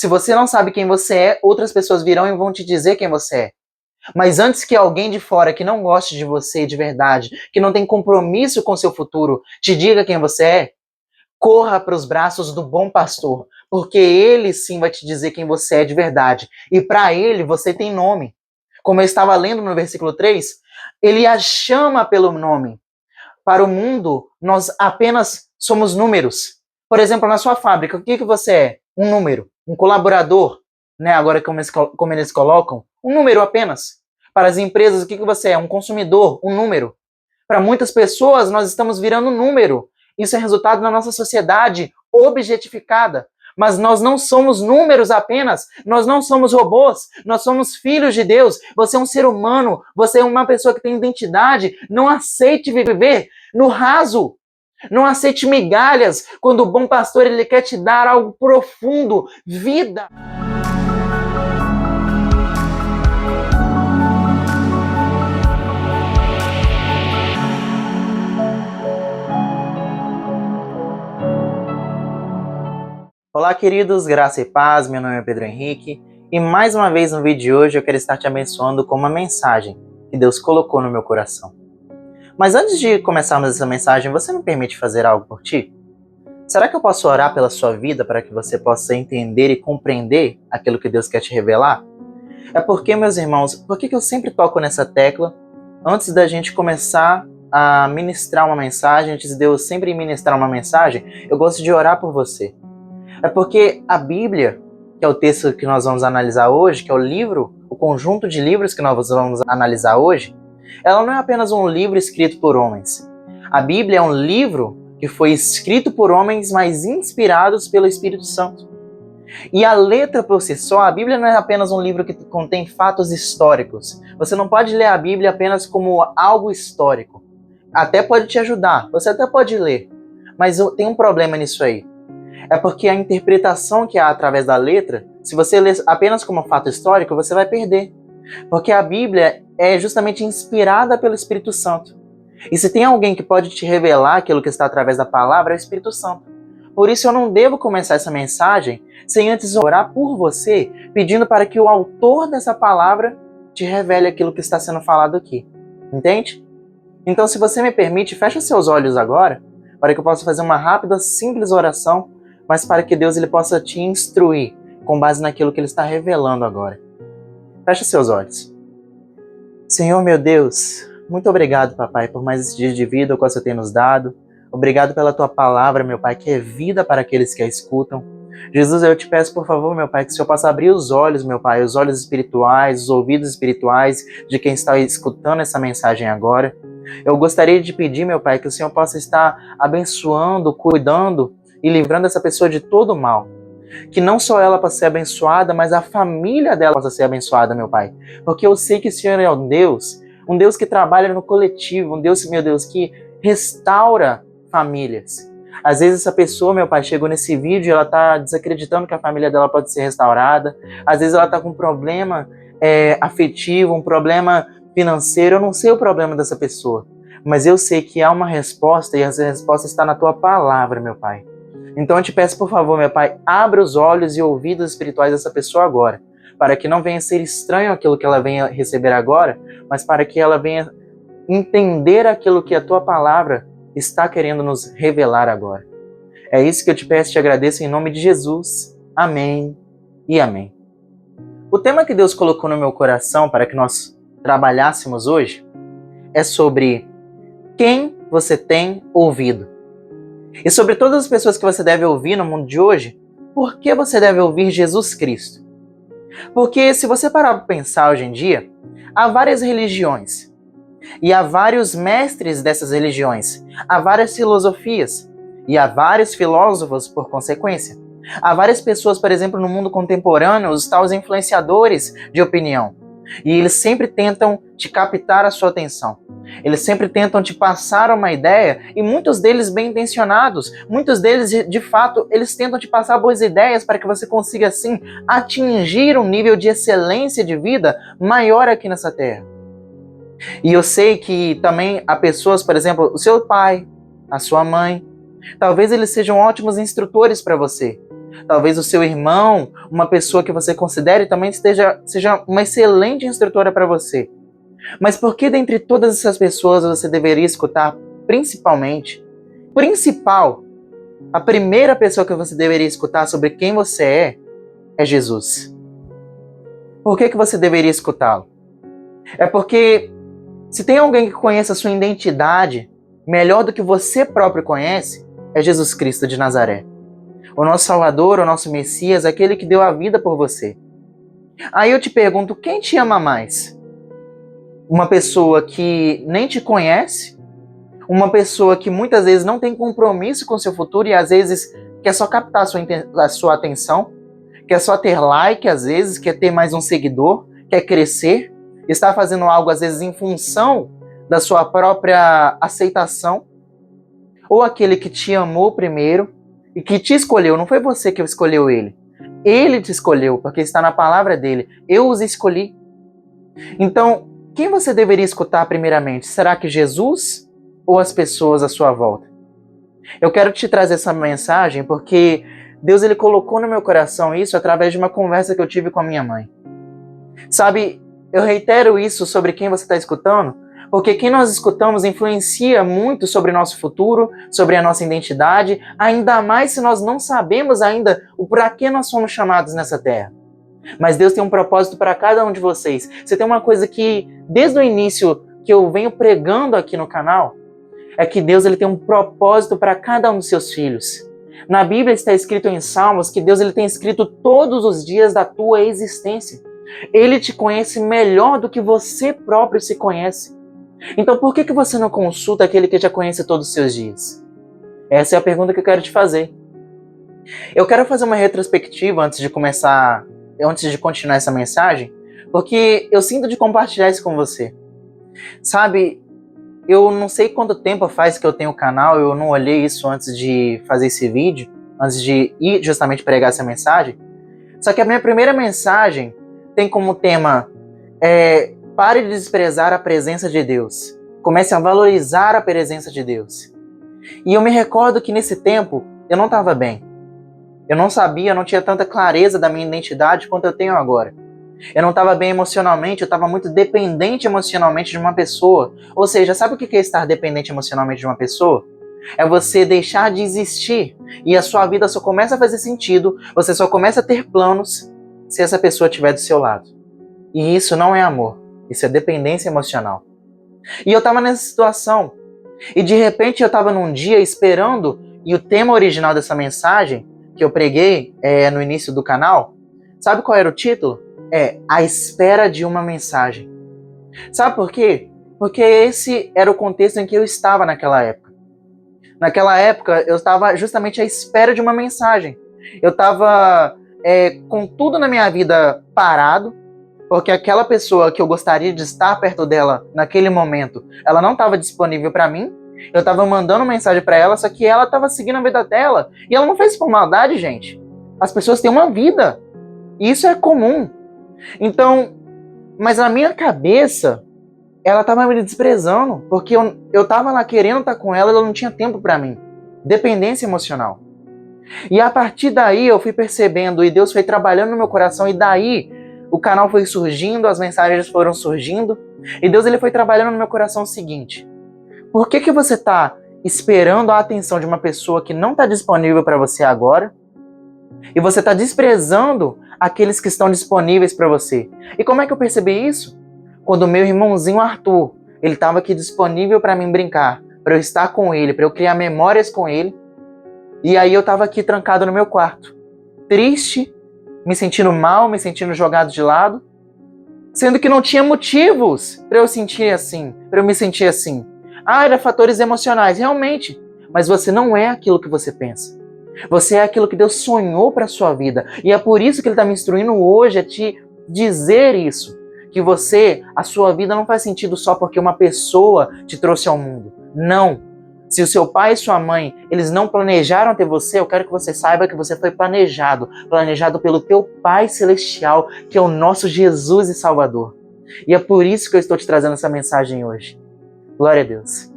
Se você não sabe quem você é, outras pessoas virão e vão te dizer quem você é. Mas antes que alguém de fora que não goste de você de verdade, que não tem compromisso com seu futuro, te diga quem você é, corra para os braços do bom pastor, porque ele sim vai te dizer quem você é de verdade. E para ele você tem nome. Como eu estava lendo no versículo 3, ele a chama pelo nome. Para o mundo, nós apenas somos números. Por exemplo, na sua fábrica, o que você é? Um número, um colaborador, né? Agora como eles colocam, um número apenas. Para as empresas, o que você é? Um consumidor, um número. Para muitas pessoas, nós estamos virando número. Isso é resultado da nossa sociedade objetificada. Mas nós não somos números apenas, nós não somos robôs, nós somos filhos de Deus. Você é um ser humano, você é uma pessoa que tem identidade. Não aceite viver no raso. Não aceite migalhas quando o bom pastor ele quer te dar algo profundo, vida. Olá, queridos, graça e paz, meu nome é Pedro Henrique e mais uma vez no vídeo de hoje eu quero estar te abençoando com uma mensagem que Deus colocou no meu coração. Mas antes de começarmos essa mensagem, você me permite fazer algo por ti? Será que eu posso orar pela sua vida para que você possa entender e compreender aquilo que Deus quer te revelar? É porque, meus irmãos, por que eu sempre toco nessa tecla antes da gente começar a ministrar uma mensagem, antes de eu sempre ministrar uma mensagem, eu gosto de orar por você. É porque a Bíblia, que é o texto que nós vamos analisar hoje, que é o livro, o conjunto de livros que nós vamos analisar hoje, ela não é apenas um livro escrito por homens. A Bíblia é um livro que foi escrito por homens, mas inspirados pelo Espírito Santo. E a letra por si só, a Bíblia não é apenas um livro que contém fatos históricos. Você não pode ler a Bíblia apenas como algo histórico. Até pode te ajudar, você até pode ler. Mas tem um problema nisso aí. É porque a interpretação que há através da letra, se você ler apenas como fato histórico, você vai perder. Porque a Bíblia é justamente inspirada pelo Espírito Santo. E se tem alguém que pode te revelar aquilo que está através da palavra, é o Espírito Santo. Por isso eu não devo começar essa mensagem sem antes orar por você, pedindo para que o autor dessa palavra te revele aquilo que está sendo falado aqui. Entende? Então, se você me permite, feche seus olhos agora, para que eu possa fazer uma rápida, simples oração, mas para que Deus ele possa te instruir com base naquilo que Ele está revelando agora. Feche seus olhos. Senhor, meu Deus, muito obrigado, papai, por mais esse dia de vida que você tem nos dado. Obrigado pela tua palavra, meu pai, que é vida para aqueles que a escutam. Jesus, eu te peço, por favor, meu pai, que o Senhor possa abrir os olhos, meu pai, os olhos espirituais, os ouvidos espirituais de quem está escutando essa mensagem agora. Eu gostaria de pedir, meu pai, que o Senhor possa estar abençoando, cuidando e livrando essa pessoa de todo o mal. Que não só ela possa ser abençoada, mas a família dela possa ser abençoada, meu pai. Porque eu sei que o Senhor é um Deus que trabalha no coletivo, um Deus, meu Deus, que restaura famílias. Às vezes essa pessoa, meu pai, chegou nesse vídeo e ela está desacreditando que a família dela pode ser restaurada. Às vezes ela está com um problema afetivo, um problema financeiro. Eu não sei o problema dessa pessoa, mas eu sei que há uma resposta e essa resposta está na tua palavra, meu pai. Então eu te peço, por favor, meu pai, abra os olhos e ouvidos espirituais dessa pessoa agora, para que não venha ser estranho aquilo que ela venha receber agora, mas para que ela venha entender aquilo que a tua palavra está querendo nos revelar agora. É isso que eu te peço e te agradeço em nome de Jesus. Amém e amém. O tema que Deus colocou no meu coração para que nós trabalhássemos hoje é sobre quem você tem ouvido. E sobre todas as pessoas que você deve ouvir no mundo de hoje, por que você deve ouvir Jesus Cristo? Porque se você parar para pensar hoje em dia, há várias religiões. E há vários mestres dessas religiões. Há várias filosofias. E há vários filósofos por consequência. Há várias pessoas, por exemplo, no mundo contemporâneo, os tais influenciadores de opinião. E eles sempre tentam te captar a sua atenção. Eles sempre tentam te passar uma ideia, e muitos deles bem intencionados, muitos deles, de fato, eles tentam te passar boas ideias para que você consiga, assim, atingir um nível de excelência de vida maior aqui nessa terra. E eu sei que também há pessoas, por exemplo, o seu pai, a sua mãe, talvez eles sejam ótimos instrutores para você, Talvez o seu irmão, uma pessoa que você considere também seja uma excelente instrutora para você. Mas por que dentre todas essas pessoas você deveria escutar a primeira pessoa que você deveria escutar sobre quem você é Jesus? Por que você deveria escutá-lo? É porque se tem alguém que conhece a sua identidade melhor do que você próprio conhece, é Jesus Cristo de Nazaré. O nosso Salvador, o nosso Messias, aquele que deu a vida por você. Aí eu te pergunto, quem te ama mais? Uma pessoa que nem te conhece? Uma pessoa que muitas vezes não tem compromisso com o seu futuro e às vezes quer só captar a sua atenção? Quer só ter like às vezes? Quer ter mais um seguidor? Quer crescer? Está fazendo algo às vezes em função da sua própria aceitação? Ou aquele que te amou primeiro e que te escolheu, não foi você que escolheu ele. Ele te escolheu, porque está na palavra dele. Eu os escolhi. Então, quem você deveria escutar primeiramente? Será que Jesus ou as pessoas à sua volta? Eu quero te trazer essa mensagem porque Deus ele colocou no meu coração isso através de uma conversa que eu tive com a minha mãe. Sabe, eu reitero isso sobre quem você está escutando, porque quem nós escutamos influencia muito sobre o nosso futuro, sobre a nossa identidade, ainda mais se nós não sabemos ainda o para que nós fomos chamados nessa terra. Mas Deus tem um propósito para cada um de vocês. Você tem uma coisa que, desde o início que eu venho pregando aqui no canal, é que Deus ele tem um propósito para cada um dos seus filhos. Na Bíblia está escrito em Salmos que Deus ele tem escrito todos os dias da tua existência. Ele te conhece melhor do que você próprio se conhece. Então por que você não consulta aquele que já conhece todos os seus dias? Essa é a pergunta que eu quero te fazer. Eu quero fazer uma retrospectiva antes de continuar essa mensagem, porque eu sinto de compartilhar isso com você. Sabe, eu não sei quanto tempo faz que eu tenho o canal, eu não olhei isso antes de fazer esse vídeo, antes de ir justamente pregar essa mensagem. Só que a minha primeira mensagem tem como tema pare de desprezar a presença de Deus. Comece a valorizar a presença de Deus. E eu me recordo que nesse tempo eu não estava bem. Eu não sabia, eu não tinha tanta clareza da minha identidade quanto eu tenho agora. Eu não estava bem emocionalmente, eu estava muito dependente emocionalmente de uma pessoa. Ou seja, sabe o que é estar dependente emocionalmente de uma pessoa? É você deixar de existir e a sua vida só começa a fazer sentido, você só começa a ter planos se essa pessoa estiver do seu lado. E isso não é amor, isso é dependência emocional. E eu estava nessa situação. E de repente eu estava num dia esperando, e o tema original dessa mensagem, que eu preguei no início do canal, sabe qual era o título? A espera de uma mensagem. Sabe por quê? Porque esse era o contexto em que eu estava naquela época. Naquela época, eu estava justamente à espera de uma mensagem. Eu estava com tudo na minha vida parado, porque aquela pessoa que eu gostaria de estar perto dela naquele momento, ela não estava disponível para mim. Eu estava mandando mensagem para ela, só que ela estava seguindo a vida dela. E ela não fez por maldade, gente. As pessoas têm uma vida. E isso é comum. Então, mas na minha cabeça, ela estava me desprezando, porque eu estava lá querendo estar com ela e ela não tinha tempo para mim. Dependência emocional. E a partir daí eu fui percebendo, e Deus foi trabalhando no meu coração, e daí o canal foi surgindo, as mensagens foram surgindo, e Deus ele foi trabalhando no meu coração o seguinte: por que você está esperando a atenção de uma pessoa que não está disponível para você agora? E você está desprezando aqueles que estão disponíveis para você. E como é que eu percebi isso? Quando o meu irmãozinho Arthur, ele estava aqui disponível para mim brincar, para eu estar com ele, para eu criar memórias com ele. E aí eu estava aqui trancado no meu quarto, triste, me sentindo mal, me sentindo jogado de lado, sendo que não tinha motivos para eu sentir assim, para eu me sentir assim. Era fatores emocionais, realmente. Mas você não é aquilo que você pensa. Você é aquilo que Deus sonhou para a sua vida. E é por isso que Ele está me instruindo hoje a te dizer isso. Que a sua vida não faz sentido só porque uma pessoa te trouxe ao mundo. Não. Se o seu pai e sua mãe, eles não planejaram ter você, eu quero que você saiba que você foi planejado pelo teu Pai Celestial, que é o nosso Jesus e Salvador. E é por isso que eu estou te trazendo essa mensagem hoje. Glória a Deus.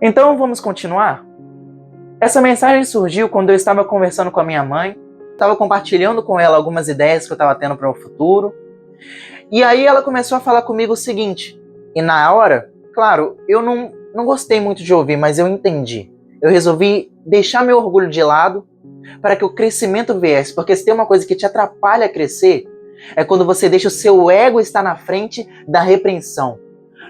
Então vamos continuar? Essa mensagem surgiu quando eu estava conversando com a minha mãe, estava compartilhando com ela algumas ideias que eu estava tendo para o futuro. E aí ela começou a falar comigo o seguinte, e na hora, claro, eu não gostei muito de ouvir, mas eu entendi. Eu resolvi deixar meu orgulho de lado para que o crescimento viesse, porque se tem uma coisa que te atrapalha a crescer, é quando você deixa o seu ego estar na frente da repreensão.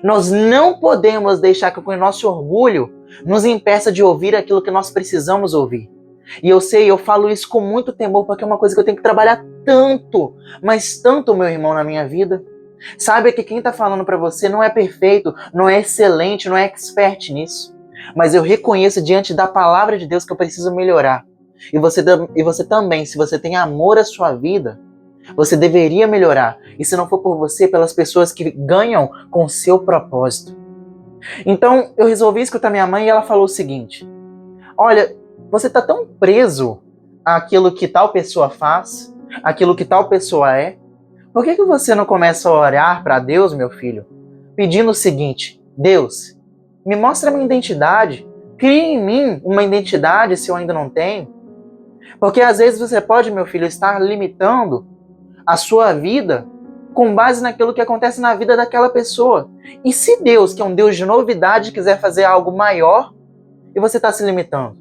Nós não podemos deixar que o nosso orgulho nos impeça de ouvir aquilo que nós precisamos ouvir. E eu sei, eu falo isso com muito temor, porque é uma coisa que eu tenho que trabalhar tanto, mas tanto, meu irmão, na minha vida. Saiba que quem está falando para você não é perfeito, não é excelente, não é expert nisso. Mas eu reconheço diante da palavra de Deus que eu preciso melhorar. E você também, se você tem amor à sua vida, você deveria melhorar. E se não for por você, pelas pessoas que ganham com o seu propósito. Então, eu resolvi escutar minha mãe e ela falou o seguinte: olha, você está tão preso àquilo que tal pessoa faz, àquilo que tal pessoa é. Por que você não começa a orar para Deus, meu filho, pedindo o seguinte: Deus, me mostra a minha identidade. Crie em mim uma identidade se eu ainda não tenho. Porque às vezes você pode, meu filho, estar limitando a sua vida com base naquilo que acontece na vida daquela pessoa. E se Deus, que é um Deus de novidade, quiser fazer algo maior, e você está se limitando?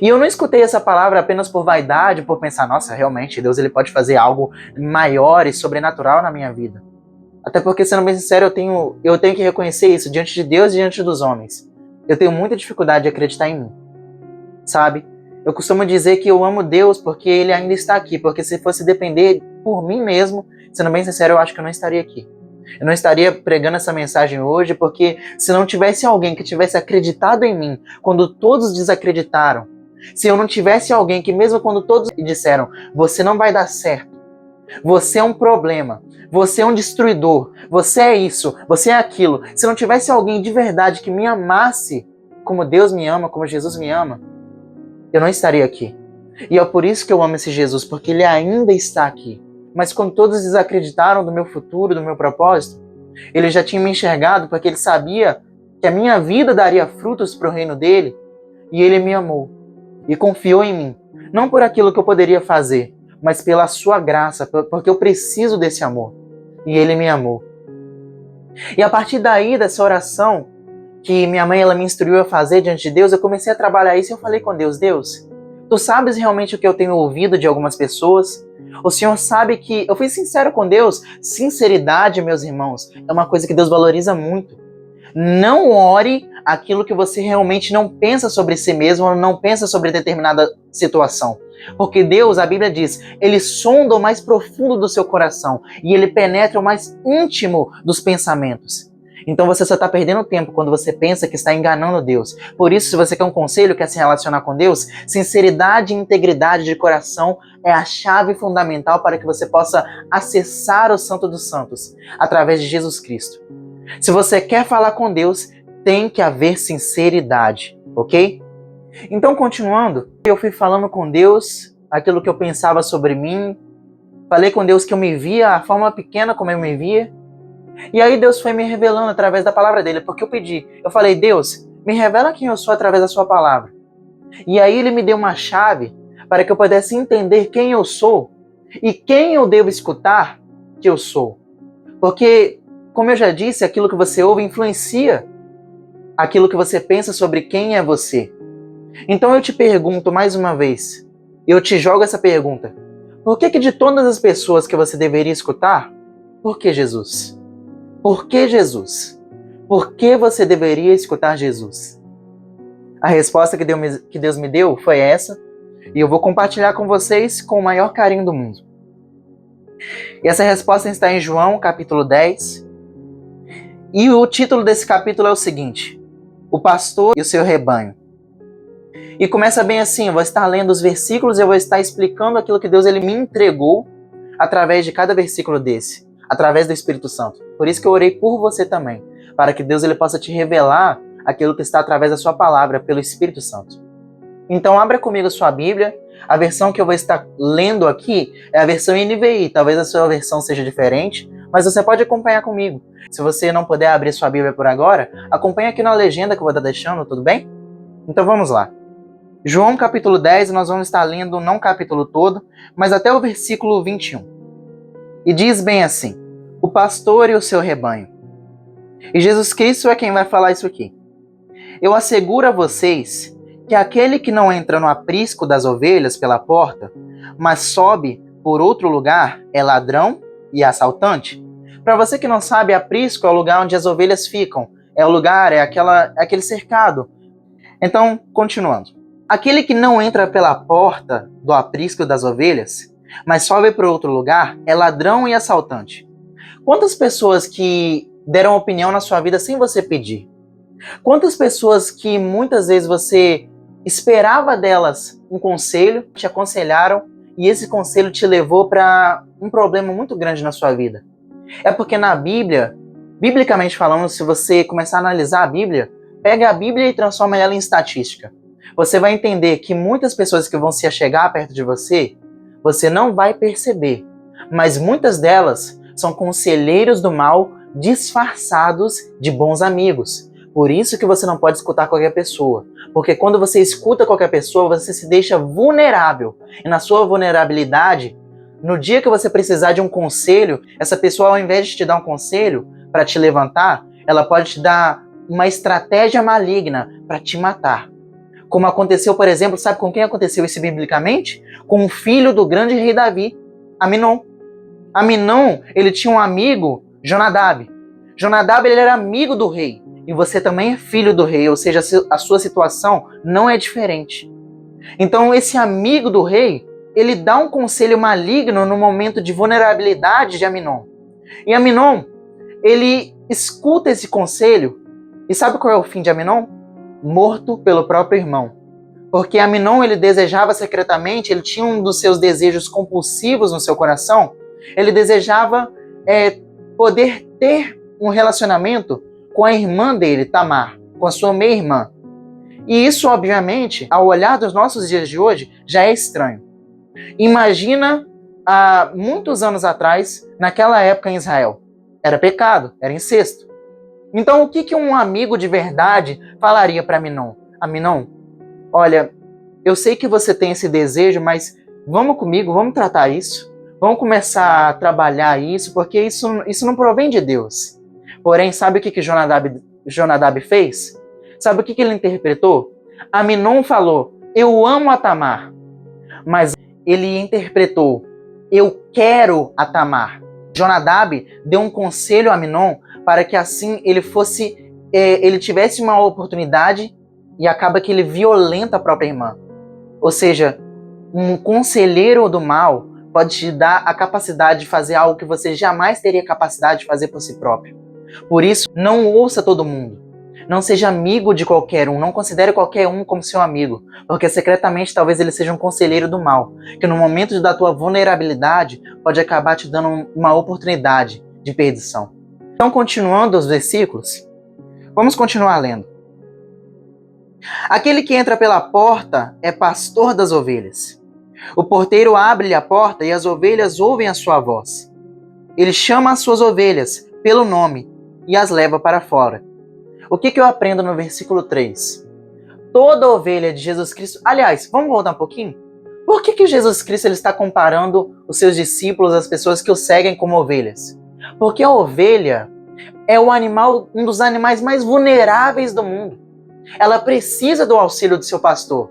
E eu não escutei essa palavra apenas por vaidade, por pensar, nossa, realmente, Deus ele pode fazer algo maior e sobrenatural na minha vida. Até porque, sendo bem sincero, eu tenho que reconhecer isso diante de Deus e diante dos homens. Eu tenho muita dificuldade de acreditar em mim, sabe? Eu costumo dizer que eu amo Deus porque Ele ainda está aqui, porque se fosse depender por mim mesmo, sendo bem sincero, eu acho que eu não estaria aqui. Eu não estaria pregando essa mensagem hoje, porque se não tivesse alguém que tivesse acreditado em mim, quando todos desacreditaram, se eu não tivesse alguém que mesmo quando todos disseram, você não vai dar certo, você é um problema, você é um destruidor, você é isso, você é aquilo, se não tivesse alguém de verdade que me amasse como Deus me ama, como Jesus me ama, eu não estaria aqui. E é por isso que eu amo esse Jesus, porque Ele ainda está aqui. Mas quando todos desacreditaram do meu futuro, do meu propósito, Ele já tinha me enxergado, porque Ele sabia que a minha vida daria frutos para o reino dEle, e Ele me amou e confiou em mim. Não por aquilo que eu poderia fazer, mas pela sua graça, porque eu preciso desse amor. E Ele me amou. E a partir daí, dessa oração, que minha mãe ela me instruiu a fazer diante de Deus, eu comecei a trabalhar isso e eu falei com Deus, Deus, Tu sabes realmente o que eu tenho ouvido de algumas pessoas? O Senhor sabe que... Eu fui sincero com Deus. Sinceridade, meus irmãos, é uma coisa que Deus valoriza muito. Não ore aquilo que você realmente não pensa sobre si mesmo ou não pensa sobre determinada situação. Porque Deus, a Bíblia diz, Ele sonda o mais profundo do seu coração e Ele penetra o mais íntimo dos pensamentos. Então você só está perdendo tempo quando você pensa que está enganando Deus. Por isso, se você quer um conselho, quer se relacionar com Deus, sinceridade e integridade de coração é a chave fundamental para que você possa acessar o Santo dos Santos através de Jesus Cristo. Se você quer falar com Deus, tem que haver sinceridade, ok? Então, continuando, eu fui falando com Deus aquilo que eu pensava sobre mim, falei com Deus que eu me via, a forma pequena como eu me via, e aí Deus foi me revelando através da palavra dele, porque eu falei, Deus, me revela quem eu sou através da sua palavra. E aí Ele me deu uma chave para que eu pudesse entender quem eu sou e quem eu devo escutar que eu sou. Porque, como eu já disse, aquilo que você ouve influencia aquilo que você pensa sobre quem é você. Então eu te pergunto mais uma vez, eu te jogo essa pergunta, por que de todas as pessoas que você deveria escutar, por que Jesus? Por que Jesus? Por que você deveria escutar Jesus? A resposta que Deus me deu foi essa, e eu vou compartilhar com vocês com o maior carinho do mundo. E essa resposta está em João, capítulo 10, e o título desse capítulo é o seguinte, O Pastor e o Seu Rebanho. E começa bem assim, eu vou estar lendo os versículos e eu vou estar explicando aquilo que Deus ele me entregou através de cada versículo desse, através do Espírito Santo. Por isso que eu orei por você também, para que Deus ele possa te revelar aquilo que está através da sua palavra, pelo Espírito Santo. Então abra comigo a sua Bíblia, a versão que eu vou estar lendo aqui é a versão NVI, talvez a sua versão seja diferente, mas você pode acompanhar comigo. Se você não puder abrir sua Bíblia por agora, acompanhe aqui na legenda que eu vou estar deixando, tudo bem? Então vamos lá. João capítulo 10, nós vamos estar lendo não o capítulo todo, mas até o versículo 21. E diz bem assim: o pastor e o seu rebanho. E Jesus Cristo é quem vai falar isso aqui. Eu asseguro a vocês que aquele que não entra no aprisco das ovelhas pela porta, mas sobe por outro lugar, é ladrão e assaltante. Para você que não sabe, aprisco é o lugar onde as ovelhas ficam. É o lugar, é aquele cercado. Então, continuando. Aquele que não entra pela porta do aprisco das ovelhas, mas sobe para outro lugar, é ladrão e assaltante. Quantas pessoas que deram opinião na sua vida sem você pedir? Quantas pessoas que muitas vezes você esperava delas um conselho, te aconselharam e esse conselho te levou para um problema muito grande na sua vida? É porque na Bíblia, biblicamente falando, se você começar a analisar a Bíblia, pega a Bíblia e transforma ela em estatística. Você vai entender que muitas pessoas que vão se achegar perto de você, você não vai perceber, mas muitas delas são conselheiros do mal disfarçados de bons amigos. Por isso que você não pode escutar qualquer pessoa. Porque quando você escuta qualquer pessoa, você se deixa vulnerável. E na sua vulnerabilidade, no dia que você precisar de um conselho, essa pessoa, ao invés de te dar um conselho para te levantar, ela pode te dar uma estratégia maligna para te matar. Como aconteceu, por exemplo, sabe com quem aconteceu isso biblicamente? Com o filho do grande rei Davi, Aminon. Aminon, ele tinha um amigo, Jonadab. Jonadab, ele era amigo do rei. E você também é filho do rei, ou seja, a sua situação não é diferente. Então, esse amigo do rei, ele dá um conselho maligno no momento de vulnerabilidade de Aminon. E Aminon, ele escuta esse conselho, e sabe qual é o fim de Aminon? Morto pelo próprio irmão. Porque Aminon, ele desejava secretamente, ele tinha um dos seus desejos compulsivos no seu coração, ele desejava poder ter um relacionamento com a irmã dele, Tamar, com a sua meia-irmã. E isso, obviamente, ao olhar dos nossos dias de hoje, já é estranho. Imagina, há muitos anos atrás, naquela época em Israel. Era pecado, era incesto. Então, o que um amigo de verdade falaria para Aminon? Aminon, olha, eu sei que você tem esse desejo, mas vamos comigo, vamos tratar isso. Vamos começar a trabalhar isso, porque isso não provém de Deus. Porém, sabe o que Jonadab fez? Sabe o que ele interpretou? Aminon falou, eu amo a Tamar. Mas ele interpretou, eu quero a Tamar. Jonadab deu um conselho a Aminon para que assim ele tivesse uma oportunidade e acaba que ele violenta a própria irmã. Ou seja, um conselheiro do mal pode te dar a capacidade de fazer algo que você jamais teria capacidade de fazer por si próprio. Por isso, não ouça todo mundo. Não seja amigo de qualquer um. Não considere qualquer um como seu amigo. Porque secretamente talvez ele seja um conselheiro do mal. Que no momento da tua vulnerabilidade pode acabar te dando uma oportunidade de perdição. Então, continuando os versículos, vamos continuar lendo. Aquele que entra pela porta é pastor das ovelhas. O porteiro abre-lhe a porta e as ovelhas ouvem a sua voz. Ele chama as suas ovelhas pelo nome e as leva para fora. O que eu aprendo no versículo 3? Toda ovelha de Jesus Cristo... Aliás, vamos voltar um pouquinho? Por que Jesus Cristo ele está comparando os seus discípulos, as pessoas que o seguem, como ovelhas? Porque a ovelha é um dos animais mais vulneráveis do mundo. Ela precisa do auxílio do seu pastor.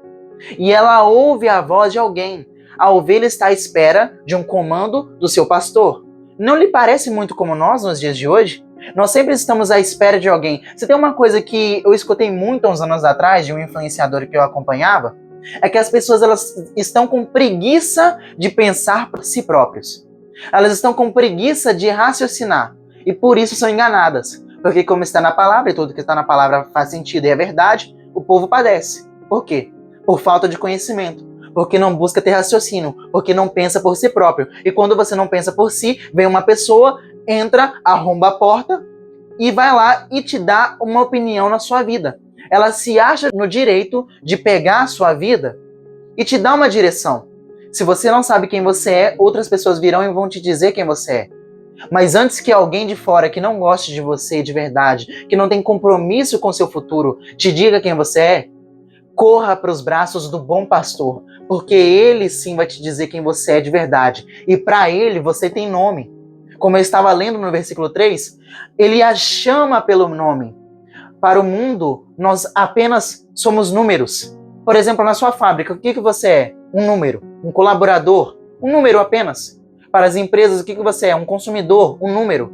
E ela ouve a voz de alguém. A ovelha está à espera de um comando do seu pastor. Não lhe parece muito como nós nos dias de hoje? Nós sempre estamos à espera de alguém. Se tem uma coisa que eu escutei muito uns anos atrás de um influenciador que eu acompanhava, é que as pessoas elas estão com preguiça de pensar por si próprios. Elas estão com preguiça de raciocinar e por isso são enganadas. Porque como está na palavra, e tudo que está na palavra faz sentido e é verdade, o povo padece. Por quê? Por falta de conhecimento. Porque não busca ter raciocínio, porque não pensa por si próprio. E quando você não pensa por si, vem uma pessoa, entra, arromba a porta e vai lá e te dá uma opinião na sua vida. Ela se acha no direito de pegar a sua vida e te dar uma direção. Se você não sabe quem você é, outras pessoas virão e vão te dizer quem você é. Mas antes que alguém de fora que não goste de você de verdade, que não tem compromisso com seu futuro, te diga quem você é, corra para os braços do bom pastor, porque ele sim vai te dizer quem você é de verdade. E para ele você tem nome. Como eu estava lendo no versículo 3, ele a chama pelo nome. Para o mundo, nós apenas somos números. Por exemplo, na sua fábrica, o que você é? Um número. Um colaborador? Um número apenas. Para as empresas, o que você é? Um consumidor? Um número.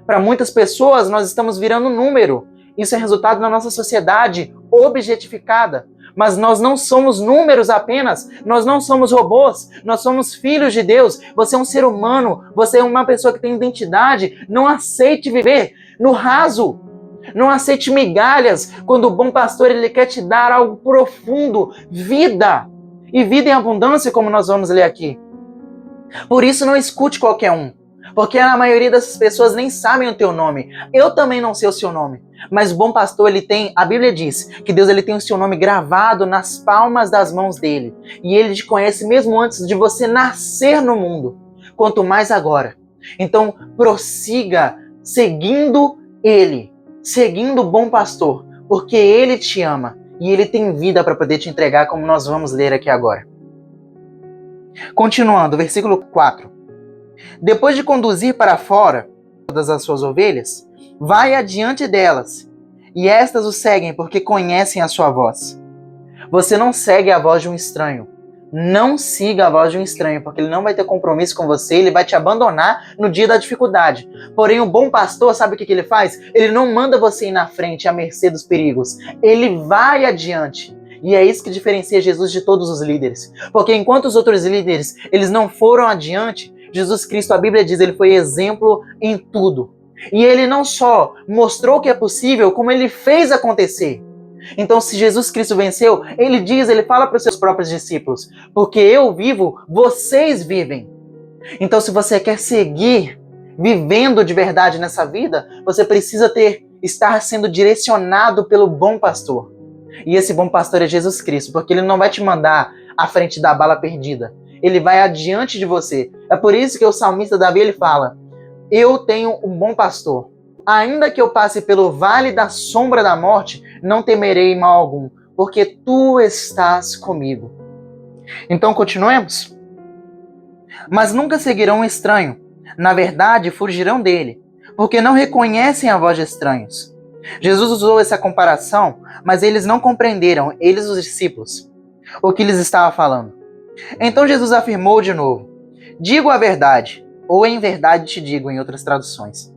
Para muitas pessoas, nós estamos virando um número. Isso é resultado da nossa sociedade objetificada. Mas nós não somos números apenas, nós não somos robôs, nós somos filhos de Deus. Você é um ser humano, você é uma pessoa que tem identidade. Não aceite viver no raso, não aceite migalhas, quando o bom pastor ele quer te dar algo profundo, vida, e vida em abundância, como nós vamos ler aqui. Por isso não escute qualquer um, porque a maioria dessas pessoas nem sabem o teu nome. Eu também não sei o seu nome. Mas o bom pastor, ele tem, a Bíblia diz que Deus ele tem o seu nome gravado nas palmas das mãos dele. E ele te conhece mesmo antes de você nascer no mundo. Quanto mais agora. Então, prossiga seguindo ele. Seguindo o bom pastor. Porque ele te ama. E ele tem vida para poder te entregar, como nós vamos ler aqui agora. Continuando, versículo 4. Depois de conduzir para fora todas as suas ovelhas, vai adiante delas, e estas o seguem porque conhecem a sua voz. Você não segue a voz de um estranho. Não siga a voz de um estranho, porque ele não vai ter compromisso com você, ele vai te abandonar no dia da dificuldade. Porém, o bom pastor, sabe o que ele faz? Ele não manda você ir na frente, à mercê dos perigos. Ele vai adiante. E é isso que diferencia Jesus de todos os líderes. Porque enquanto os outros líderes, eles não foram adiante, Jesus Cristo, a Bíblia diz, ele foi exemplo em tudo. E ele não só mostrou que é possível, como ele fez acontecer. Então, se Jesus Cristo venceu, ele fala para os seus próprios discípulos, porque eu vivo, vocês vivem. Então, se você quer seguir vivendo de verdade nessa vida, você precisa estar sendo direcionado pelo bom pastor. E esse bom pastor é Jesus Cristo, porque ele não vai te mandar à frente da bala perdida. Ele vai adiante de você. É por isso que o salmista Davi ele fala: eu tenho um bom pastor. Ainda que eu passe pelo vale da sombra da morte, não temerei mal algum, porque tu estás comigo. Então continuemos. Mas nunca seguirão um estranho. Na verdade, fugirão dele, porque não reconhecem a voz de estranhos. Jesus usou essa comparação, mas eles não compreenderam, eles os discípulos, o que lhes estava falando. Então Jesus afirmou de novo: digo a verdade, ou em verdade te digo, em outras traduções.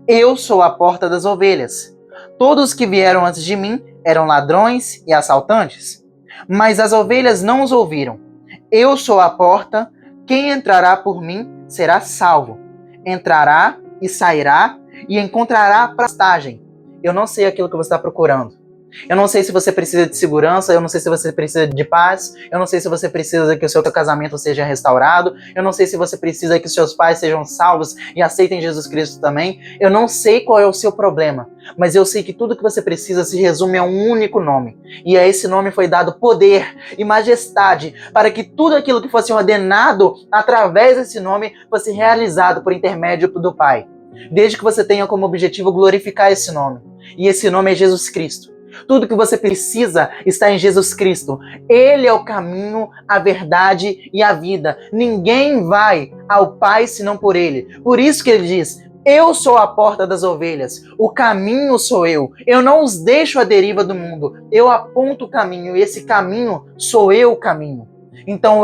Eu sou a porta das ovelhas. Todos que vieram antes de mim eram ladrões e assaltantes, mas as ovelhas não os ouviram. Eu sou a porta, quem entrará por mim será salvo. Entrará e sairá e encontrará pastagem. Eu não sei aquilo que você está procurando. Eu não sei se você precisa de segurança, eu não sei se você precisa de paz, eu não sei se você precisa que o seu casamento seja restaurado, eu não sei se você precisa que os seus pais sejam salvos e aceitem Jesus Cristo também. Eu não sei qual é o seu problema, mas eu sei que tudo que você precisa se resume a um único nome. E a esse nome foi dado poder e majestade para que tudo aquilo que fosse ordenado através desse nome fosse realizado por intermédio do Pai. Desde que você tenha como objetivo glorificar esse nome. E esse nome é Jesus Cristo. Tudo que você precisa está em Jesus Cristo. Ele é o caminho, a verdade e a vida. Ninguém vai ao Pai senão por Ele. Por isso que Ele diz: eu sou a porta das ovelhas. O caminho sou eu. Eu não os deixo à deriva do mundo. Eu aponto o caminho e esse caminho sou eu o caminho. Então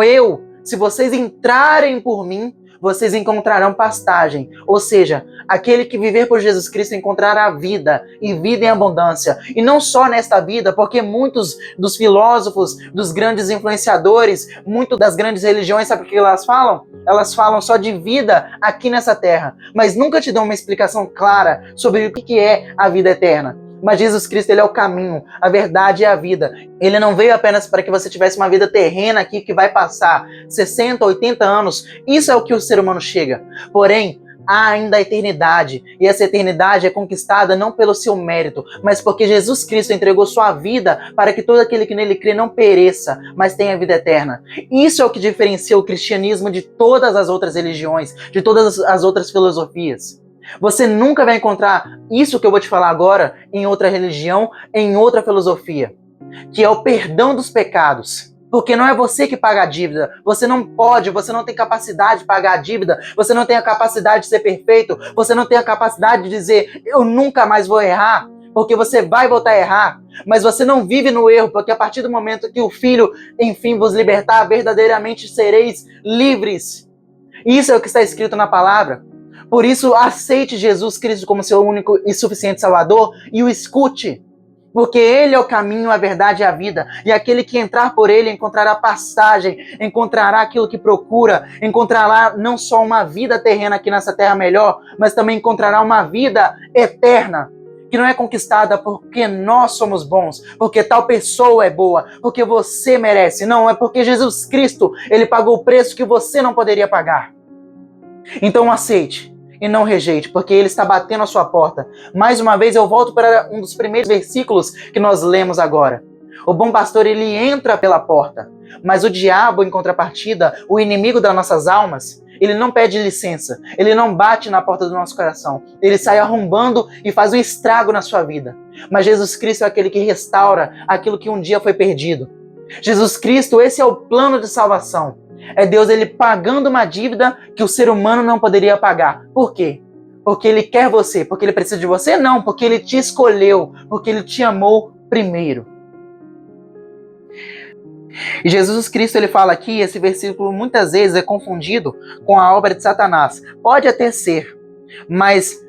se vocês entrarem por mim, vocês encontrarão pastagem. Ou seja, aquele que viver por Jesus Cristo encontrará vida e vida em abundância. E não só nesta vida, porque muitos dos filósofos, dos grandes influenciadores, muito das grandes religiões, sabe o que elas falam? Elas falam só de vida aqui nessa terra, mas nunca te dão uma explicação clara sobre o que é a vida eterna. Mas Jesus Cristo, ele é o caminho, a verdade e a vida. Ele não veio apenas para que você tivesse uma vida terrena aqui que vai passar 60, 80 anos. Isso é o que o ser humano chega. Porém, há ainda a eternidade. E essa eternidade é conquistada não pelo seu mérito, mas porque Jesus Cristo entregou sua vida para que todo aquele que nele crê não pereça, mas tenha vida eterna. Isso é o que diferencia o cristianismo de todas as outras religiões, de todas as outras filosofias. Você nunca vai encontrar isso que eu vou te falar agora em outra religião, em outra filosofia. que é o perdão dos pecados. Porque não é você que paga a dívida. Você não pode, você não tem capacidade de pagar a dívida. Você não tem a capacidade de ser perfeito. Você não tem a capacidade de dizer, eu nunca mais vou errar. Porque você vai voltar a errar. Mas você não vive no erro, porque a partir do momento que o Filho, enfim, vos libertar, verdadeiramente sereis livres. Isso é o que está escrito na palavra. Por isso, aceite Jesus Cristo como seu único e suficiente Salvador e o escute. Porque Ele é o caminho, a verdade e a vida. E aquele que entrar por Ele encontrará passagem, encontrará aquilo que procura, encontrará não só uma vida terrena aqui nessa terra melhor, mas também encontrará uma vida eterna, que não é conquistada porque nós somos bons, porque tal pessoa é boa, porque você merece. Não, é porque Jesus Cristo, Ele pagou o preço que você não poderia pagar. Então aceite. E não rejeite, porque Ele está batendo a sua porta. Mais uma vez eu volto para um dos primeiros versículos que nós lemos agora. O bom pastor, ele entra pela porta, mas o diabo, em contrapartida, o inimigo das nossas almas, ele não pede licença, ele não bate na porta do nosso coração, ele sai arrombando e faz um estrago na sua vida. Mas Jesus Cristo é aquele que restaura aquilo que um dia foi perdido. Jesus Cristo, esse é o plano de salvação. É Deus, Ele pagando uma dívida que o ser humano não poderia pagar. Por quê? Porque Ele quer você. Porque Ele precisa de você? Não, porque Ele te escolheu. Porque Ele te amou primeiro. E Jesus Cristo, Ele fala aqui, esse versículo muitas vezes é confundido com a obra de Satanás. Pode até ser, mas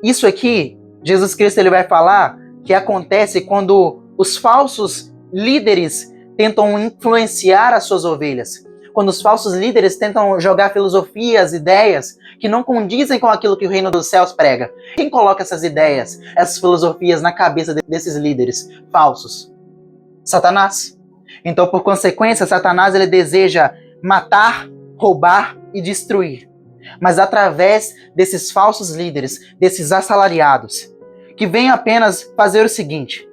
isso aqui, Jesus Cristo, Ele vai falar que acontece quando os falsos líderes tentam influenciar as suas ovelhas. Quando os falsos líderes tentam jogar filosofias, ideias que não condizem com aquilo que o reino dos céus prega. Quem coloca essas ideias, essas filosofias na cabeça desses líderes falsos? Satanás. Então, por consequência, Satanás ele deseja matar, roubar e destruir. Mas através desses falsos líderes, desses assalariados, que vêm apenas fazer o seguinte: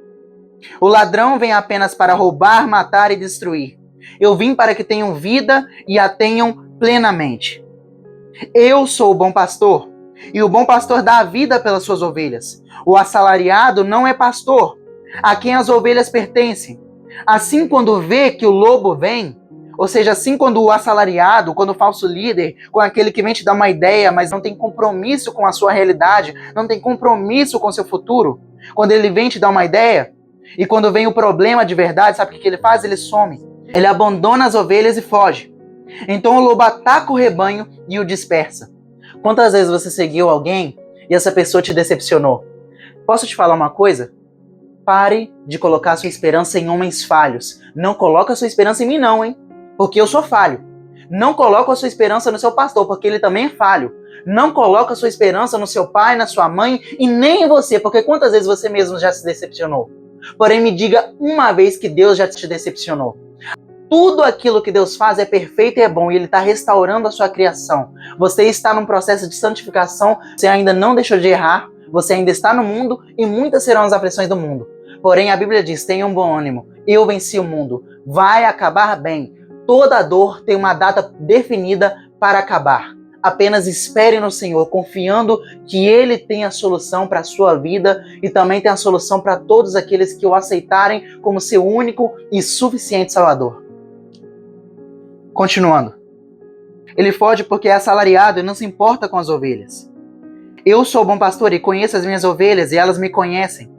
o ladrão vem apenas para roubar, matar e destruir. Eu vim para que tenham vida e a tenham plenamente. Eu sou o bom pastor, e o bom pastor dá a vida pelas suas ovelhas. O assalariado não é pastor, a quem as ovelhas pertencem. Assim, quando vê que o lobo vem, ou seja, assim quando o assalariado, quando o falso líder, com aquele que vem te dar uma ideia, mas não tem compromisso com a sua realidade, não tem compromisso com o seu futuro, quando ele vem te dar uma ideia, e quando vem o problema de verdade, sabe o que ele faz? Ele some. Ele abandona as ovelhas e foge. Então o lobo ataca o rebanho e o dispersa. Quantas vezes você seguiu alguém e essa pessoa te decepcionou? Posso te falar uma coisa? Pare de colocar sua esperança em homens falhos. Não coloca sua esperança em mim não, hein? Porque eu sou falho. Não coloca a sua esperança no seu pastor, porque ele também é falho. Não coloca a sua esperança no seu pai, na sua mãe e nem em você, porque quantas vezes você mesmo já se decepcionou? Porém, me diga uma vez que Deus já te decepcionou. Tudo aquilo que Deus faz é perfeito e é bom, e Ele está restaurando a sua criação. Você está num processo de santificação, você ainda não deixou de errar, você ainda está no mundo, e muitas serão as aflições do mundo. Porém, a Bíblia diz, tenha um bom ânimo, eu venci o mundo, vai acabar bem. Toda dor tem uma data definida para acabar. Apenas espere no Senhor, confiando que Ele tem a solução para a sua vida e também tem a solução para todos aqueles que o aceitarem como seu único e suficiente Salvador. Continuando. Ele foge porque é assalariado e não se importa com as ovelhas. Eu sou o bom pastor e conheço as minhas ovelhas e elas me conhecem.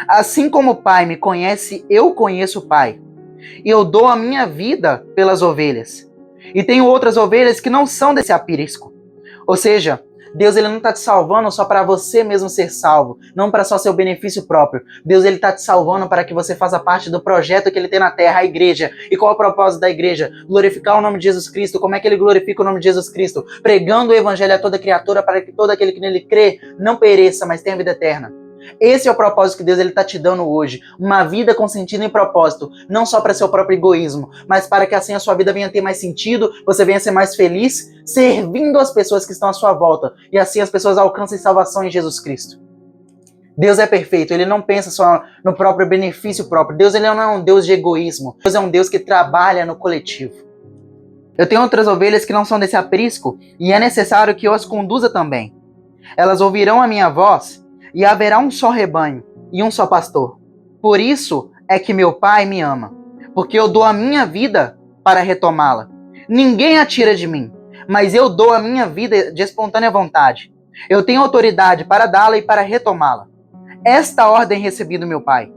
Assim como o Pai me conhece, eu conheço o Pai. E eu dou a minha vida pelas ovelhas. E tenho outras ovelhas que não são desse aprisco. Ou seja, Deus ele não está te salvando só para você mesmo ser salvo, não para só seu benefício próprio. Deus ele está te salvando para que você faça parte do projeto que ele tem na terra, a igreja. E qual é o propósito da igreja? Glorificar o nome de Jesus Cristo. Como é que ele glorifica o nome de Jesus Cristo? Pregando o evangelho a toda criatura para que todo aquele que nele crê não pereça, mas tenha vida eterna. Esse é o propósito que Deus está te dando hoje. Uma vida com sentido e propósito. Não só para seu próprio egoísmo, mas para que assim a sua vida venha ter mais sentido, você venha ser mais feliz, servindo as pessoas que estão à sua volta. E assim as pessoas alcancem salvação em Jesus Cristo. Deus é perfeito, Ele não pensa só no próprio benefício próprio. Deus ele não é um Deus de egoísmo. Deus é um Deus que trabalha no coletivo. Eu tenho outras ovelhas que não são desse aprisco e é necessário que eu as conduza também. Elas ouvirão a minha voz e haverá um só rebanho e um só pastor. Por isso, é que meu Pai me ama, porque eu dou a minha vida para retomá-la. Ninguém a tira de mim, mas eu dou a minha vida de espontânea vontade. Eu tenho autoridade para dá-la e para retomá-la. Esta ordem recebi do meu Pai.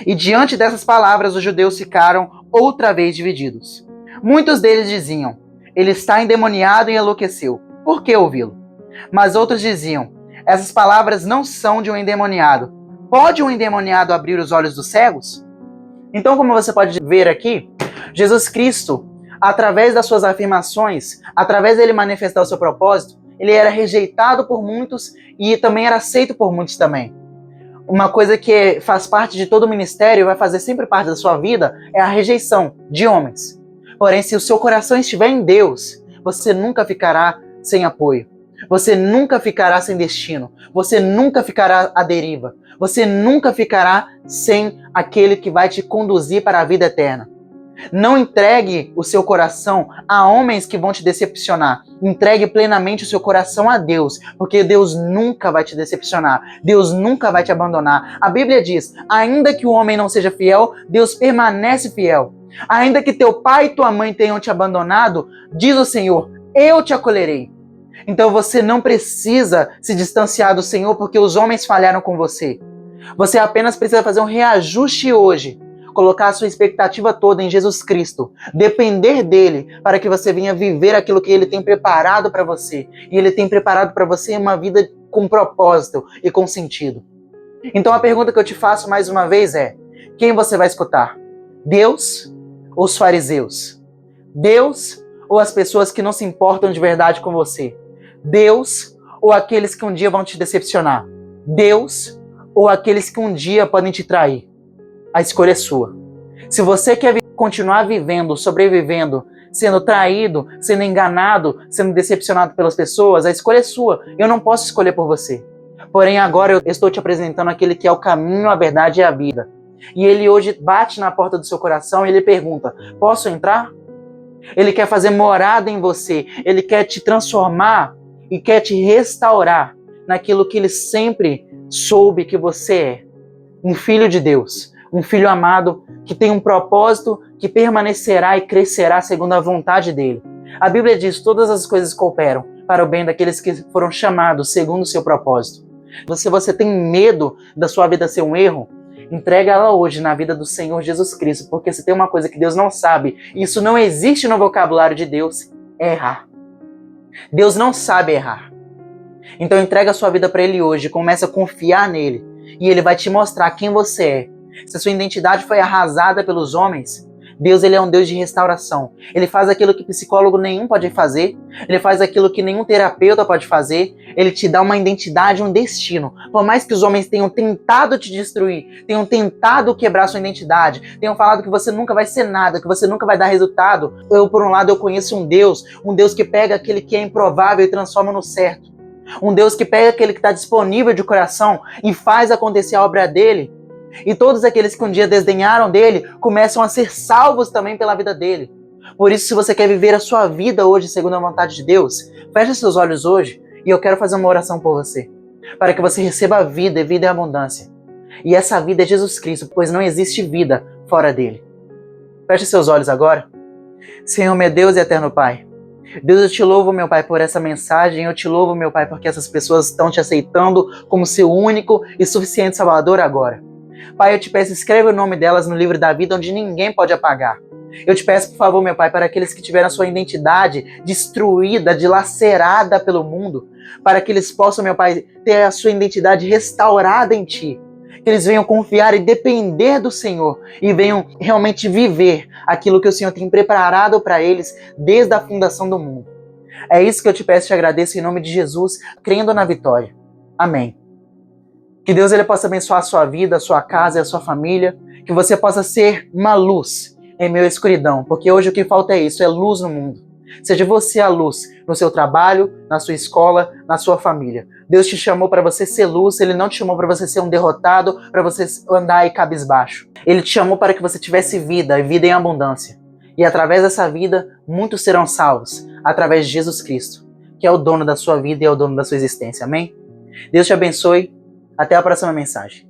E diante dessas palavras, os judeus ficaram outra vez divididos. Muitos deles diziam: ele está endemoniado e enlouqueceu. Por que ouvi-lo? Mas outros diziam: essas palavras não são de um endemoniado. Pode um endemoniado abrir os olhos dos cegos? Então, como você pode ver aqui, Jesus Cristo, através das suas afirmações, através dele manifestar o seu propósito, ele era rejeitado por muitos e também era aceito por muitos também. Uma coisa que faz parte de todo o ministério, vai fazer sempre parte da sua vida, é a rejeição de homens. Porém, se o seu coração estiver em Deus, você nunca ficará sem apoio. Você nunca ficará sem destino. Você nunca ficará à deriva. Você nunca ficará sem aquele que vai te conduzir para a vida eterna. Não entregue o seu coração a homens que vão te decepcionar. Entregue plenamente o seu coração a Deus, porque Deus nunca vai te decepcionar. Deus nunca vai te abandonar. A Bíblia diz: ainda que o homem não seja fiel, Deus permanece fiel. Ainda que teu pai e tua mãe tenham te abandonado, diz o Senhor: eu te acolherei. Então você não precisa se distanciar do Senhor porque os homens falharam com você. Você apenas precisa fazer um reajuste hoje. Colocar a sua expectativa toda em Jesus Cristo, depender dele para que você venha viver aquilo que ele tem preparado para você. E ele tem preparado para você uma vida com propósito e com sentido. Então a pergunta que eu te faço mais uma vez é: quem você vai escutar? Deus ou os fariseus? Deus ou as pessoas que não se importam de verdade com você? Deus ou aqueles que um dia vão te decepcionar? Deus ou aqueles que um dia podem te trair? A escolha é sua. Se você quer continuar vivendo, sobrevivendo, sendo traído, sendo enganado, sendo decepcionado pelas pessoas, a escolha é sua. Eu não posso escolher por você. Porém, agora eu estou te apresentando aquele que é o caminho, a verdade e a vida. E ele hoje bate na porta do seu coração e ele pergunta: posso entrar? Ele quer fazer morada em você. Ele quer te transformar e quer te restaurar naquilo que ele sempre soube que você é. Um filho de Deus. Um filho amado que tem um propósito que permanecerá e crescerá segundo a vontade dele. A Bíblia diz: todas as coisas cooperam para o bem daqueles que foram chamados segundo o seu propósito. Se você tem medo da sua vida ser um erro, entrega ela hoje na vida do Senhor Jesus Cristo, porque se tem uma coisa que Deus não sabe, isso não existe no vocabulário de Deus, é errar. Deus não sabe errar. Então entrega a sua vida para Ele hoje, começa a confiar nele, e Ele vai te mostrar quem você é. Se a sua identidade foi arrasada pelos homens, Deus, ele é um Deus de restauração. Ele faz aquilo que psicólogo nenhum pode fazer. Ele faz aquilo que nenhum terapeuta pode fazer. Ele te dá uma identidade, um destino. Por mais que os homens tenham tentado te destruir, tenham tentado quebrar sua identidade, tenham falado que você nunca vai ser nada, que você nunca vai dar resultado, por um lado, eu conheço um Deus que pega aquele que é improvável e transforma no certo. Um Deus que pega aquele que está disponível de coração e faz acontecer a obra dele. E todos aqueles que um dia desdenharam dele começam a ser salvos também pela vida dele. Por isso, se você quer viver a sua vida hoje segundo a vontade de Deus, feche seus olhos hoje e eu quero fazer uma oração por você, para que você receba a vida e vida em abundância. E essa vida é Jesus Cristo, pois não existe vida fora dele. Feche seus olhos agora. Senhor, meu Deus e eterno Pai, Deus, eu te louvo, meu Pai, por essa mensagem. Eu te louvo, meu Pai, porque essas pessoas estão te aceitando como seu único e suficiente Salvador agora. Pai, eu te peço, escreve o nome delas no livro da vida, onde ninguém pode apagar. Eu te peço, por favor, meu Pai, para aqueles que tiveram a sua identidade destruída, dilacerada pelo mundo, para que eles possam, meu Pai, ter a sua identidade restaurada em Ti. Que eles venham confiar e depender do Senhor e venham realmente viver aquilo que o Senhor tem preparado para eles desde a fundação do mundo. É isso que eu te peço e te agradeço em nome de Jesus, crendo na vitória. Amém. Que Deus ele possa abençoar a sua vida, a sua casa e a sua família. Que você possa ser uma luz em meio à escuridão. Porque hoje o que falta é isso, é luz no mundo. Seja você a luz no seu trabalho, na sua escola, na sua família. Deus te chamou para você ser luz, Ele não te chamou para você ser um derrotado, para você andar aí cabisbaixo. Ele te chamou para que você tivesse vida e vida em abundância. E através dessa vida, muitos serão salvos, através de Jesus Cristo, que é o dono da sua vida e é o dono da sua existência. Amém? Deus te abençoe. Até a próxima mensagem.